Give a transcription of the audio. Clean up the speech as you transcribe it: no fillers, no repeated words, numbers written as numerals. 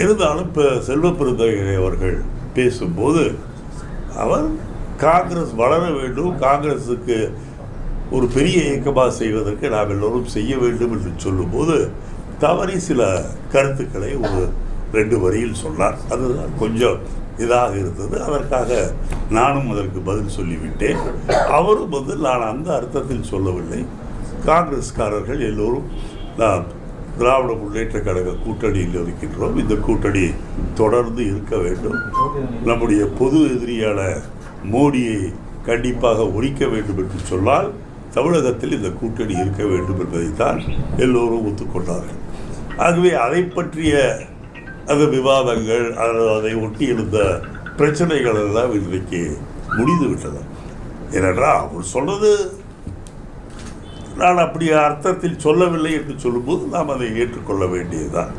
இருந்தாலும் இப்போ செல்வ பெருந்தகை அவர்கள் பேசும்போது அவர் காங்கிரஸ் வளர வேண்டும், காங்கிரஸுக்கு ஒரு பெரிய இயக்கமாக செய்வதற்கு நாம் எல்லோரும் செய்ய வேண்டும் என்று சொல்லும்போது தவறி சில கருத்துக்களை ஒரு 2 வரியில் சொன்னார். அதுதான் கொஞ்சம் இதாக இருந்தது. அதற்காக நானும் அதற்கு பதில் சொல்லிவிட்டேன். அவரும் நான் அந்த அர்த்தத்தில் சொல்லவில்லை. காங்கிரஸ்காரர்கள் எல்லோரும் நாம் திராவிட முன்னேற்ற கழக கூட்டணியில் இருக்கின்றோம், இந்த கூட்டணி தொடர்ந்து இருக்க வேண்டும், நம்முடைய பொது எதிரியான மோடியை கண்டிப்பாக ஒழிக்க வேண்டும் என்று சொன்னால் தமிழகத்தில் இந்த கூட்டணி இருக்க வேண்டும் என்பதைத்தான் எல்லோரும் ஒத்துக்கொண்டார்கள். ஆகவே அதை பற்றிய அந்த விவாதங்கள், அதை ஒட்டி இருந்த பிரச்சனைகள் எல்லாம் இன்றைக்கு முடிந்து விட்டது. ஏனென்றால் அவர் சொன்னது நான் அப்படி அர்த்தத்தில் சொல்லவில்லை என்று சொல்லும்போது நாம் அதை ஏற்றுக்கொள்ள வேண்டியதுதான்.